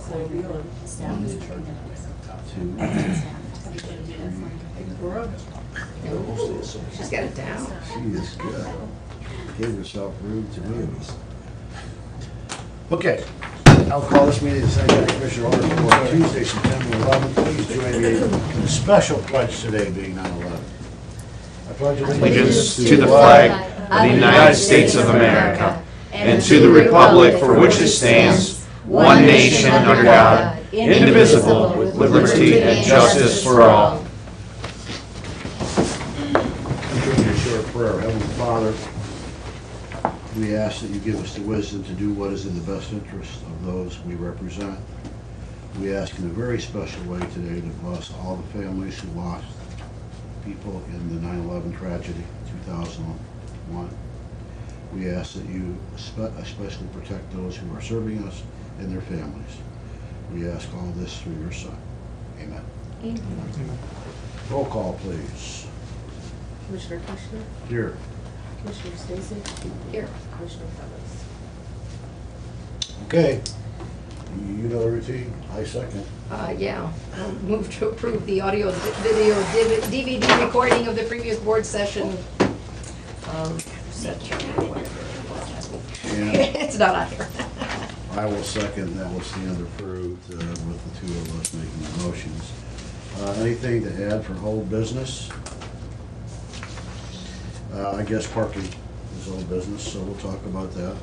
She's got it down. She is good. Gave herself room to move. Okay, I'll call this meeting of the Seneca County Commissioner order for Tuesday, September 11th. Please join me in the special pledge today being 9/11. I pledge Allegiance to the flag of the United States of America and to the republic for which it stands, one nation under God, indivisible, with liberty and justice for all. a short prayer. Heavenly Father, we ask that you give us the wisdom to do what is in the best interest of those we represent. We ask in a very special way today to bless all the families who lost people in the 9/11 tragedy, 2001. We ask that you especially protect those who are serving us and their families. We ask all this through your Son. Amen. Amen. Roll call, please. Commissioner Kushner, Here. Commissioner Stacy, Here. Commissioner Cummings. Okay. You know the routine. I second. Yeah, I'll move to approve the audio, video, DVD recording of the previous board session. September, whatever it was. And It's not on here. I will second. That will stand approved with the two of us making the motions. Anything to add for old business? I guess parking is old business, so we'll talk about that.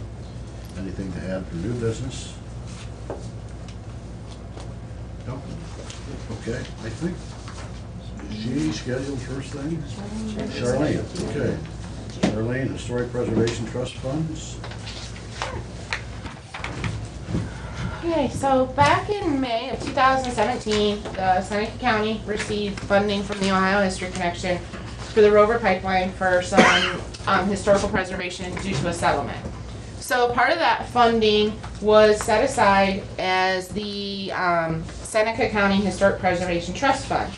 Anything to add for new business? No? Okay, I think, is she scheduled first thing? Charlene, okay. Charlene, Historic Preservation Trust Funds. Okay, so back in May of 2017, the Seneca County received funding from the Ohio History Connection for the Rover Pipeline for some historical preservation due to a settlement. So part of that funding was set aside as the Seneca County Historic Preservation Trust Fund.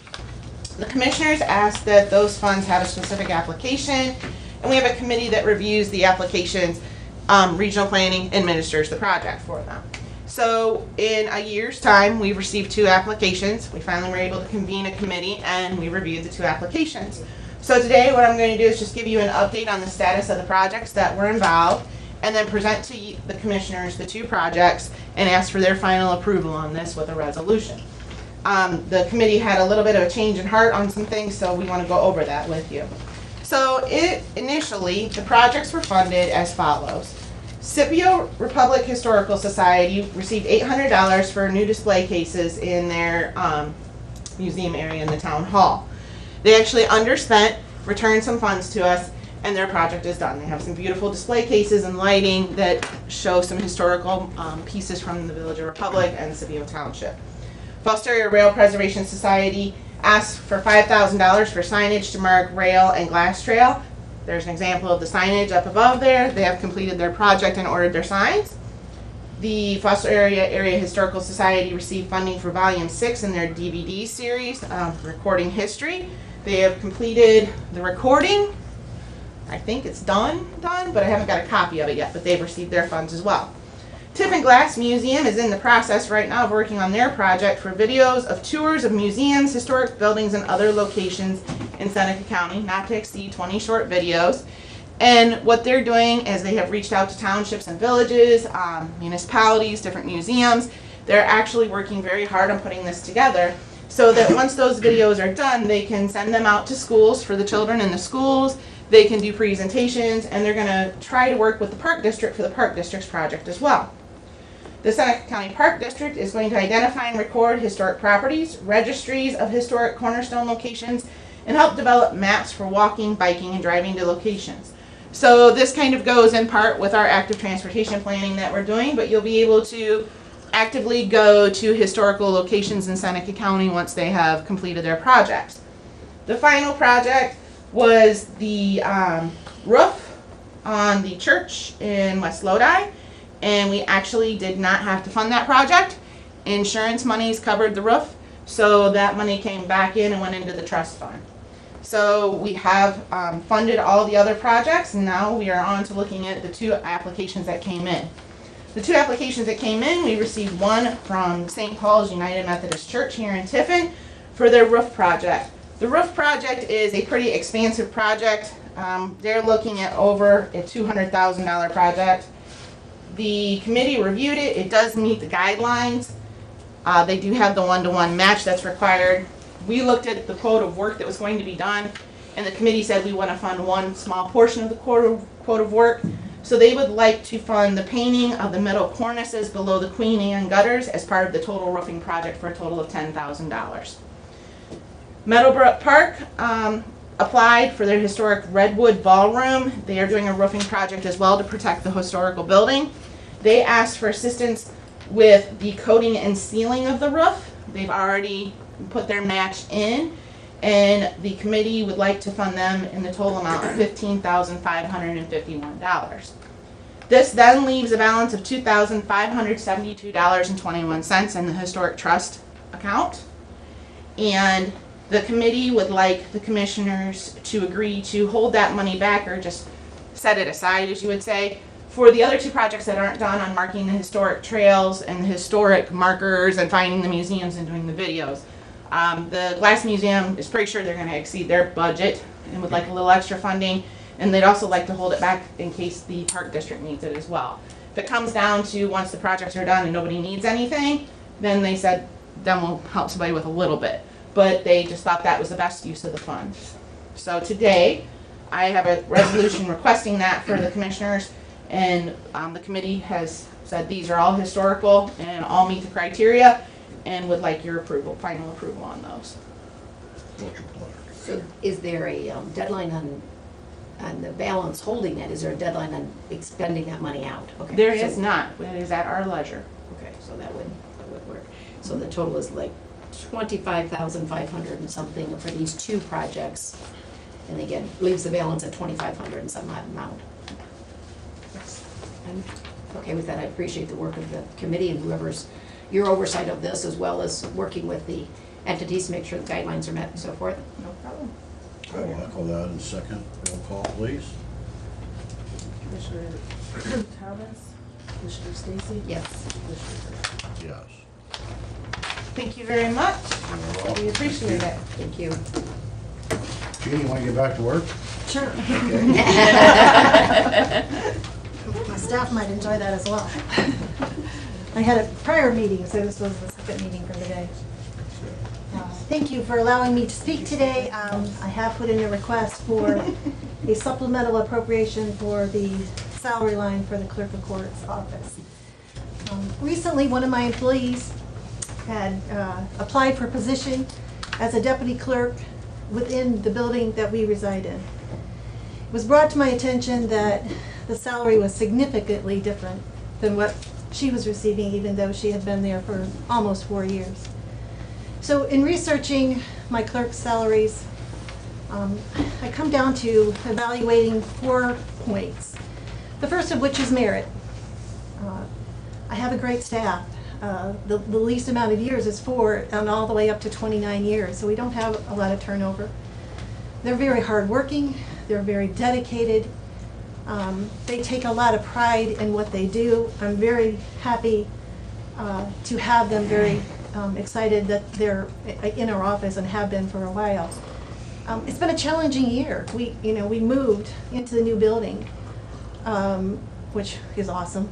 The commissioners asked that those funds have a specific application, and we have a committee that reviews the applications. Regional Planning administers the project for them. So in a year's time, we've received 2 applications. We finally were able to convene a committee and we reviewed the 2 applications. So today what I'm going to do is just give you an update on the status of the projects that were involved and then present to the commissioners the 2 projects and ask for their final approval on this with a resolution. The committee had a little bit of a change in heart on some things, so we want to go over that with you. So initially, the projects were funded as follows. Scipio Republic Historical Society received $800 for new display cases in their museum area in the town hall. They actually underspent, returned some funds to us, and their project is done. They have some beautiful display cases and lighting that show some historical pieces from the Village of Republic and Scipio Township. Foster Area Rail Preservation Society asked for $5,000 for signage to mark rail and glass trail. There's an example of the signage up above there. They have completed their project and ordered their signs. The Foster Area Historical Society received funding for Volume 6 in their DVD series, Recording History. They have completed the recording. I think it's done, but I haven't got a copy of it yet, but they've received their funds as well. Tiffin Glass Museum is in the process right now of working on their project for videos of tours of museums, historic buildings, and other locations in Seneca County, not to exceed 20 short videos. And what they're doing is they have reached out to townships and villages, municipalities, different museums. They're actually working very hard on putting this together so that once those videos are done, they can send them out to schools for the children in the schools. They can do presentations, and they're going to try to work with the Park District for the Park District's project as well. The Seneca County Park District is going to identify and record historic properties, registries of historic cornerstone locations, and help develop maps for walking, biking, and driving to locations. So this kind of goes in part with our active transportation planning that we're doing, but you'll be able to actively go to historical locations in Seneca County once they have completed their projects. The final project was the roof on the church in West Lodi, and we actually did not have to fund that project. Insurance monies covered the roof, so that money came back in and went into the trust fund. So we have funded all the other projects, and now we are on to looking at the 2 applications that came in. The two applications that came in, we received one from St. Paul's United Methodist Church here in Tiffin for their roof project. The roof project is a pretty expansive project. They're looking at over a $200,000 project. The committee reviewed it. It does meet the guidelines. They do have the one-to-one match that's required. We looked at the quote of work that was going to be done, and the committee said we want to fund one small portion of the quote of work. So they would like to fund the painting of the metal cornices below the Queen Anne gutters as part of the total roofing project for a total of $10,000. Meadowbrook Park applied for their historic Redwood Ballroom. They are doing a roofing project as well to protect the historical building. They asked for assistance with the coating and sealing of the roof. They've already put their match in, and the committee would like to fund them in the total amount of $15,551. This then leaves a balance of $2,572.21 in the Historic Trust account. And the committee would like the commissioners to agree to hold that money back, or just set it aside, as you would say, for the other two projects that aren't done on marking the historic trails and the historic markers and finding the museums and doing the videos. The Glass Museum is pretty sure they're going to exceed their budget and would like a little extra funding, and they'd also like to hold it back in case the Park District needs it as well. If it comes down to once the projects are done and nobody needs anything, then they said, then we'll help somebody with a little bit. But they just thought that was the best use of the funds. So today, I have a resolution requesting that for the commissioners, and the committee has said these are all historical and all meet the criteria, and would like your approval, final approval on those. What's your pleasure? So is there a deadline on the balance holding it? Is there a deadline on expending that money out? Okay. There so- is not, it is at our leisure. Okay, so that would work. So the total is like 25,500 and something for these two projects. And again, leaves the balance at 2,500 and some odd amount. I'm okay with that. I appreciate the work of the committee and whoever's your oversight of this, as well as working with the entities to make sure the guidelines are met and so forth. No problem. I will echo that in second. Roll call, please. Commissioner Thomas? Commissioner Stacy? Yes. Commissioner Perez? Yes. Thank you very much. You're welcome. We appreciate it. Thank you. Jeannie, you want to get back to work? Sure. Okay. My staff might enjoy that as well. I had a prior meeting, so this was the second meeting for the day. Thank you for allowing me to speak today. I have put in a request for a supplemental appropriation for the salary line for the clerk of court's office. Recently, one of my employees had applied for a position as a deputy clerk within the building that we reside in. It was brought to my attention that the salary was significantly different than what she was receiving, even though she had been there for almost 4 years. So in researching my clerk's salaries, I come down to evaluating 4 points. The first of which is merit. I have a great staff. The least amount of years is 4, and all the way up to 29 years, so we don't have a lot of turnover. They're very hardworking, they're very dedicated, they take a lot of pride in what they do. I'm very happy to have them, very excited that they're in our office and have been for a while. It's been a challenging year. We moved into the new building, which is awesome.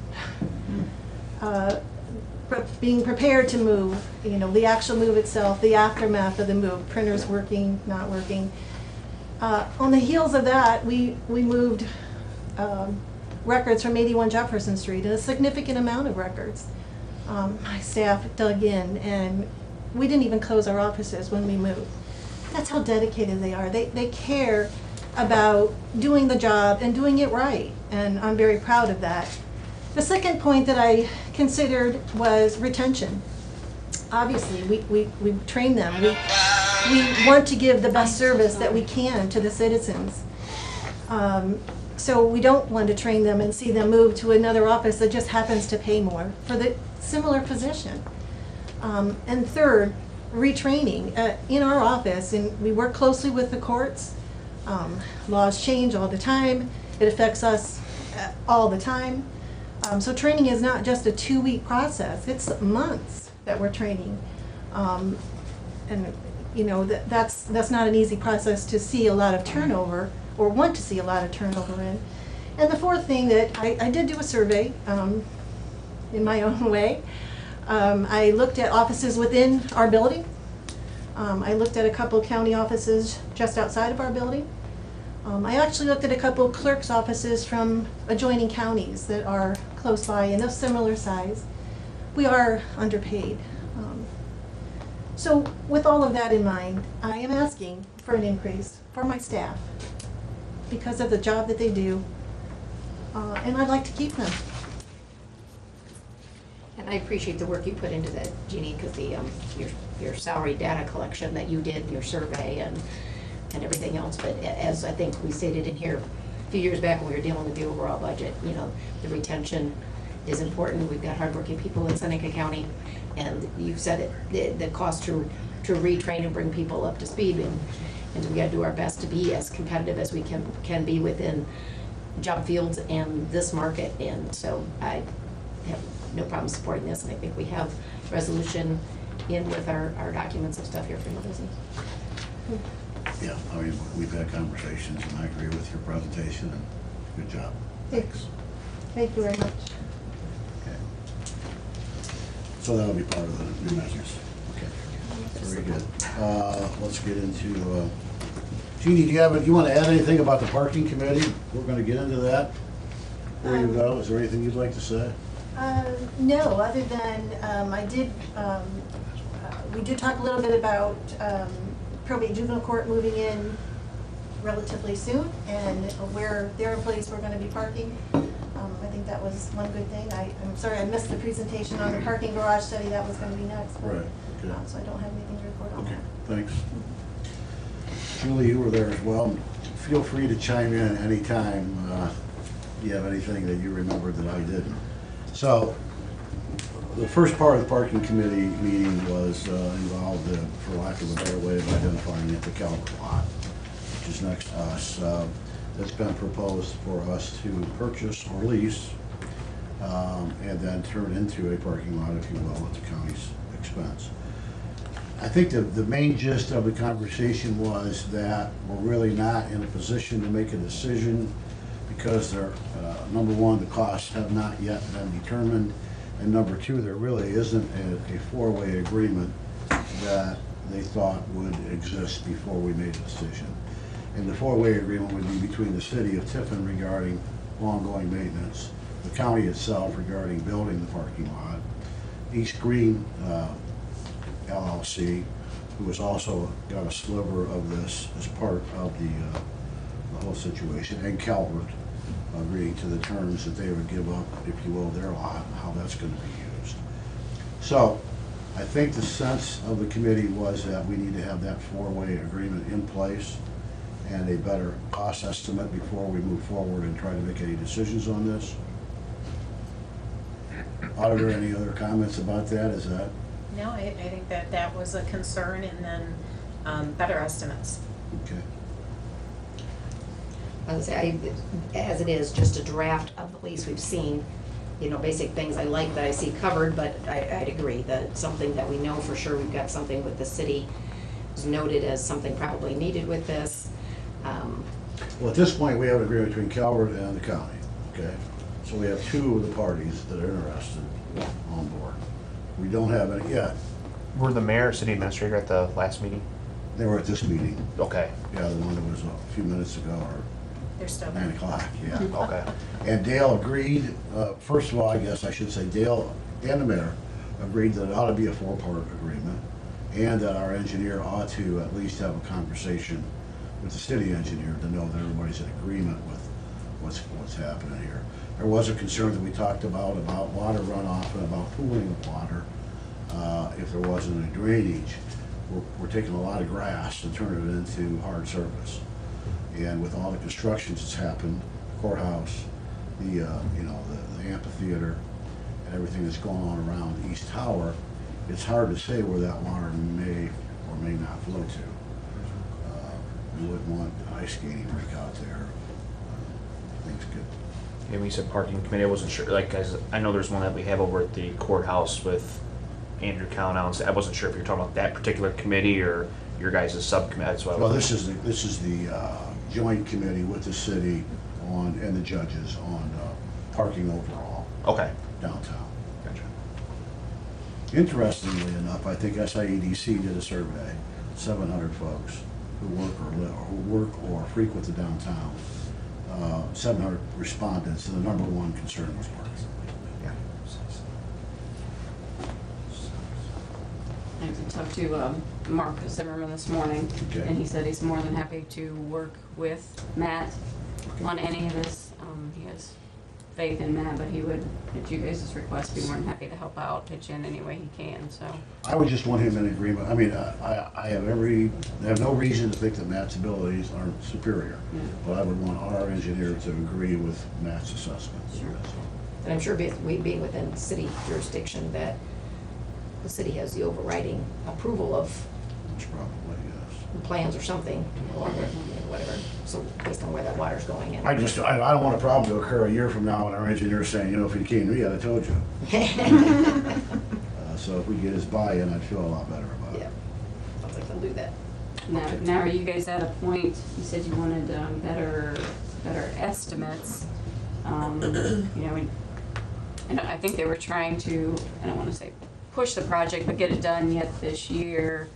Being prepared to move, the actual move itself, the aftermath of the move, printers working, not working. On the heels of that, we moved records from 81 Jefferson Street, and a significant amount of records. My staff dug in, and we didn't even close our offices when we moved. That's how dedicated they are. They care about doing the job and doing it right, and I'm very proud of that. The second point that I considered was retention. Obviously, we train them. We want to give the best service that we can to the citizens. So we don't want to train them and see them move to another office that just happens to pay more for the similar position. And third, retraining. In our office, and we work closely with the courts. Laws change all the time. It affects us all the time. So training is not just a 2-week process, it's months that we're training. And, you know, that's not an easy process to see a lot of turnover, or want to see a lot of turnover in. And the fourth thing that I did do a survey in my own way. I looked at offices within our building. I looked at a couple county offices just outside of our building. I actually looked at a couple clerks' offices from adjoining counties that are close by and of similar size. We are underpaid. So with all of that in mind, I am asking for an increase for my staff because of the job that they do, and I'd like to keep them. And I appreciate the work you put into that, Jeannie, because the, your salary data collection that you did, your survey and everything else. But as I think we stated in here a few years back when we were dealing with the overall budget, you know, the retention is important. We've got hardworking people in Seneca County, and you said it, the cost to retrain and bring people up to speed, and we gotta do our best to be as competitive as we can be within job fields and this market. And so I have no problem supporting this, and I think we have resolution in with our documents and stuff here for your business. Yeah, I mean, we've had conversations, and I agree with your presentation, and good job. Thanks. Thank you very much. Okay. So that'll be part of the new measures. Okay, very good. Let's get into, Jeannie, do you want to add anything about the parking committee? We're going to get into that. Before you go, is there anything you'd like to say? No, other than we did talk a little bit about probate juvenile court moving in relatively soon, and where their employees were going to be parking. I think that was one good thing. I'm sorry I missed the presentation on the parking garage study. That was going to be next. But, Right. Okay. so I don't have anything to report on Okay, that. thanks. Julie, you were there as well. Feel free to chime in anytime you have anything that you remember that I didn't. So, the first part of the parking committee meeting was involved, for lack of a better way of identifying it, the Calvert lot, which is next to us. It's been proposed for us to purchase or lease and then turn into a parking lot, if you will, at the county's expense. I think the main gist of the conversation was that we're really not in a position to make a decision because number one, the costs have not yet been determined, and number two, there really isn't a four-way agreement that they thought would exist before we made a decision. And the four-way agreement would be between the city of Tiffin regarding ongoing maintenance, the county itself regarding building the parking lot, East Green LLC, who has also got a sliver of this as part of the whole situation, and Calvert agreeing to the terms that they would give up, if you will, their lot, how that's going to be used. So I think the sense of the committee was that we need to have that four-way agreement in place and a better cost estimate before we move forward and try to make any decisions on this. Auditor, any other comments about that? Is that? No, I think that was a concern, and then better estimates. Okay. I would say, as it is, just a draft of the lease we've seen, you know, basic things I like that I see covered, but I'd agree that something that we know for sure, we've got something with the city is noted as something probably needed with this. Well, at this point, we have an agreement between Calvert and the county, okay? So we have two of the parties that are interested on board. We don't have any yet. Were the mayor or city administrator at the last meeting? They were at this meeting. Okay. Yeah, the one that was a few minutes ago, or They're still 9 there. o'clock, yeah. Okay. And Dale agreed, first of all, I guess I should say Dale and the mayor agreed that it ought to be a four-part agreement, and that our engineer ought to at least have a conversation with the city engineer to know that everybody's in agreement with what's happening here. There was a concern that we talked about water runoff and about pooling of water if there wasn't any drainage. We're taking a lot of grass and turning it into hard surface. And with all the constructions that's happened, courthouse, the amphitheater, and everything that's going on around the East Tower, it's hard to say where that water may or may not flow to. We wouldn't want ice skating rink out there. Things could And we said parking committee, I wasn't sure, like, guys, I know there's one that we have over at the courthouse with Andrew Cowan. I wasn't sure if you're talking about that particular committee or your guys' subcommittee, that's why. Well, this is the joint committee with the city on, and the judges on parking overall Okay, downtown. gotcha. Interestingly enough, I think SIEDC did a survey, 700 folks who work or frequent the downtown. 700 respondents, and the number one concern was parking. Yeah. I talked to Mark Zimmerman this morning, Okay. and he said he's more than happy to work with Matt on any of this. He has faith in Matt, but he would, at you guys' request, be more than happy to help out, pitch in any way he can, so. I would just want him in agreement. I mean, I have no reason to think that Matt's abilities aren't superior, Yeah. but I would want our engineer to agree with Matt's assessment. Sure. That's all. And I'm sure we being within city jurisdiction, that the city has the overriding approval of Which probably, yes. the plans or something, along with, whatever, so based on where that water's going in. I don't want a problem to occur a year from now when our engineer's saying, you know, if you came to me, I'd have told you. So if we get his buy-in, I'd feel a lot better about it. Yeah, sounds like they'll do that. Now are you guys at a point, you said you wanted better estimates, you know, and I think they were trying to, I don't want to say push the project, but get it done yet this year.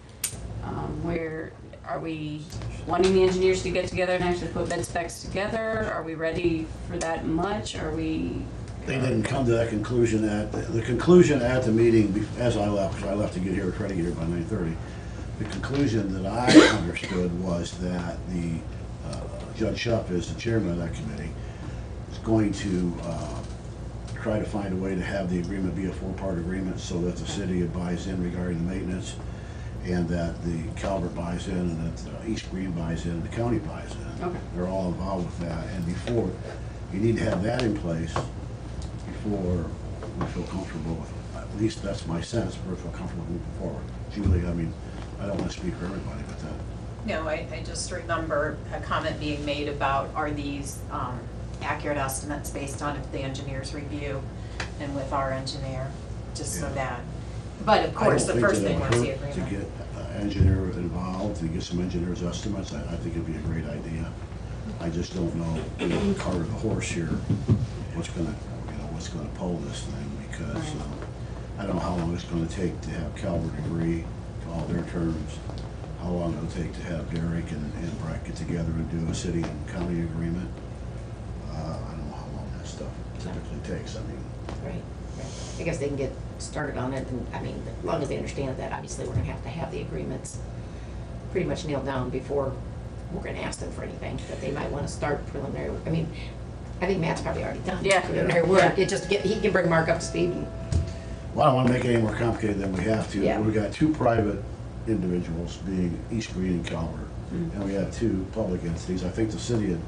Where are we wanting the engineers to get together and actually put bid specs together? Are we ready for that much? Are we? They didn't come to that conclusion the conclusion at the meeting, as I left, because I left to get here, try to get here by 9:30. The conclusion that I understood was that the Judge Shupp is the chairman of that committee, is going to try to find a way to have the agreement be a four-part agreement so that the city buys in regarding the maintenance, and that the Calvert buys in, and that East Green buys in, and the county buys in. Okay. They're all involved with that, and before, you need to have that in place before we feel comfortable with it. At least that's my sense, before we feel comfortable moving forward. Julie, I mean, I don't want to speak for everybody, but that. No, I just remember a comment being made about, are these accurate estimates based on the engineer's review and with our engineer, just so Yeah. that, but of course, the first thing was the To agreement. get engineer involved, to get some engineer's estimates, I think it'd be a great idea. I just don't know, the cart or the horse here, what's gonna pull this thing, because I don't know how long it's gonna take to have Calvert agree to all their terms, how long it'll take to have Derek and Brett get together and do a city and county agreement. I don't know how long that stuff typically takes, I mean. Right. I guess they can get started on it, and, I mean, as long as they understand that, obviously, we're gonna have to have the agreements pretty much nailed down before we're gonna ask them for anything, that they might wanna start preliminary, I mean, I think Matt's probably already done Yeah. preliminary work, it just he can bring Mark up to speed. Well, I don't want to make it any more complicated than we have to. Yeah. We've got two private individuals, being East Green and Calvert, and we have two public entities. I think the city and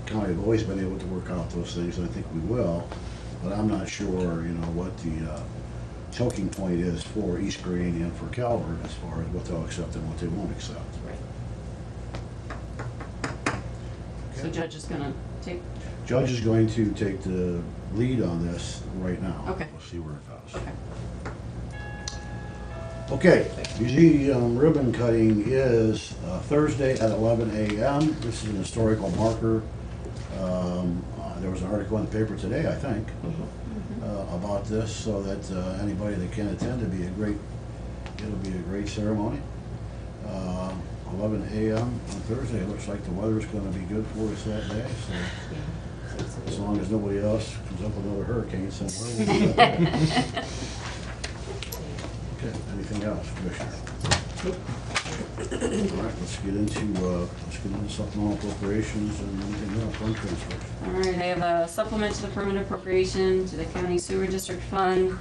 county have always been able to work out those things, and I think we will, but I'm not sure, you know, what the choking point is for East Green and for Calvert as far as what they'll accept and what they won't accept. Right. So Judge is gonna take, Judge is going to take the lead on this right now. Okay. We'll see where it goes. okay. Okay, museum ribbon cutting is Thursday at 11 a.m. This is an historical marker. There was an article in the paper today, I think, about this, so that anybody that can attend, it'll be a great ceremony. 11 a.m. on Thursday. It looks like the weather's going to be good for us that day, so as long as nobody else comes up with another hurricane somewhere, we'll be okay. Okay, anything else, Commissioner? All right, let's get into supplemental appropriations and anything else, fund transfers. All right, I have a supplement to the permanent appropriation to the county sewer district fund,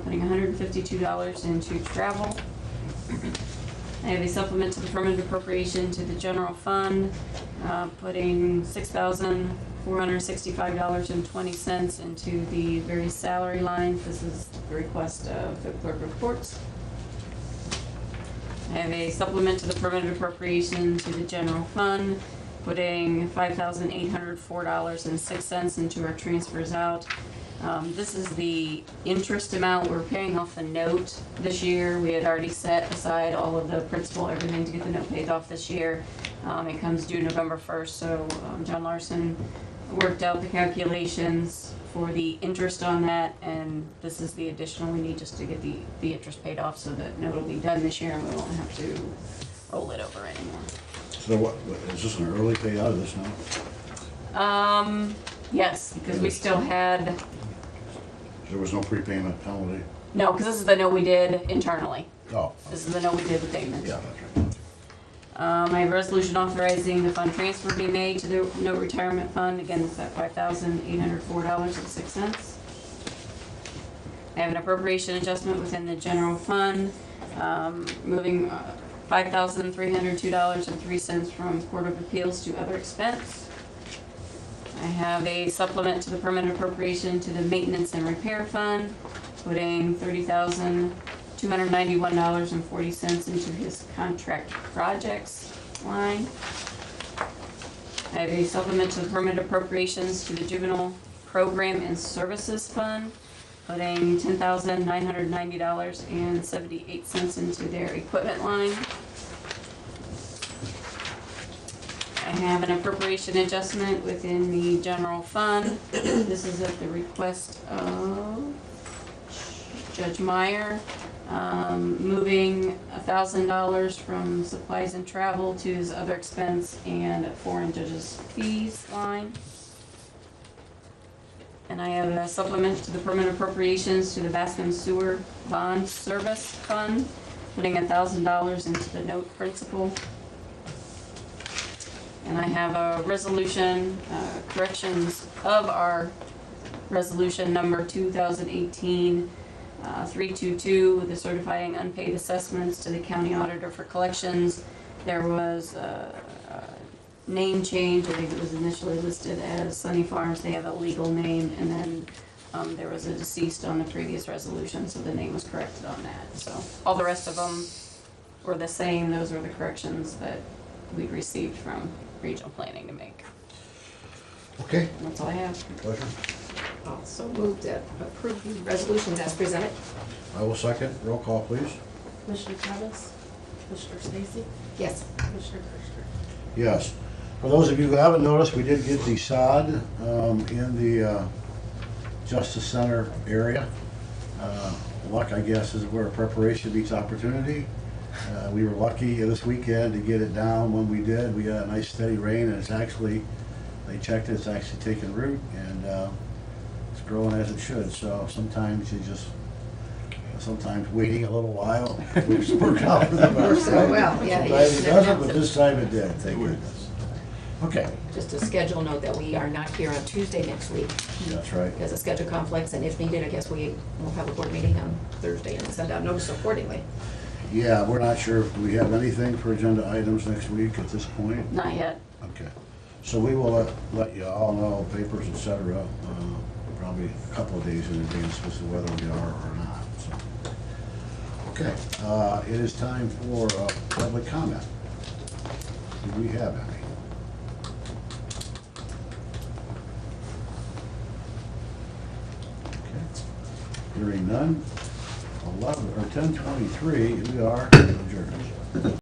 putting $152 into travel. I have a supplement to the permanent appropriation to the general fund, putting $6,465.20 into the various salary lines. This is the request of the clerk of courts. I have a supplement to the permanent appropriation to the general fund, putting $5,804.06 into our transfers out. This is the interest amount we're paying off the note this year. We had already set aside all of the principal, everything to get the note paid off this year. It comes due November 1st, so John Larson worked out the calculations for the interest on that, and this is the additional we need just to get the interest paid off, so that note will be done this year and we won't have to roll it over anymore. So what, is this an early payout of this now? Yes, because we still had, There was no prepayment penalty? no, because this is the note we did internally. Oh, This is the note we did with payments. yeah, that's right. I have a resolution authorizing the fund transfer be made to the note retirement fund. Again, it's at $5,804.06. I have an appropriation adjustment within the general fund, moving $5,302.03 from Court of Appeals to other expense. I have a supplement to the permanent appropriation to the maintenance and repair fund, putting $30,291.40 into his contract projects line. I have a supplement to the permanent appropriations to the juvenile program and services fund, putting $10,990.78 into their equipment line. I have an appropriation adjustment within the general fund. This is at the request of Judge Meyer, moving $1,000 from supplies and travel to his other expense and foreign judges' fees line. And I have a supplement to the permanent appropriations to the Baskin Sewer Bond Service Fund, putting $1,000 into the note principal. And I have a resolution, corrections of our resolution number 2018-322, with the certifying unpaid assessments to the county auditor for collections. There was a name change. I think it was initially listed as Sunny Farms. They have a legal name, and then there was a deceased on the previous resolution, so the name was corrected on that. So all the rest of them were the same. Those were the corrections that we received from regional planning to make. Okay, And that's all I have. pleasure. Also moved to approve the resolutions as presented. I will second. Roll call, please. Commissioner Thomas? Commissioner Stacy? Yes. Commissioner Kirschner? Yes. For those of you who haven't noticed, we did get the sod in the Justice Center area. Luck, I guess, is where preparation meets opportunity. We were lucky this weekend to get it down when we did. We got a nice steady rain, and it's actually, they checked it, it's actually taking root, and it's growing as it should. So sometimes sometimes waiting a little while works out for the best. Works out well, yeah, Sometimes it yeah. doesn't, but this time it did, thank goodness. Okay, Just a schedule note that we are not here on Tuesday next week that's right. because of schedule conflicts, and if needed, I guess we will have a board meeting on Thursday and send out notice accordingly. Yeah, we're not sure, do we have anything for agenda items next week at this point? Not yet. Okay, so we will let you all know, papers, et cetera, probably a couple of days in advance as to whether we are or not, so. Okay, it is time for public comment. Do we have any? Okay, hearing none, 10:23, we are adjourned.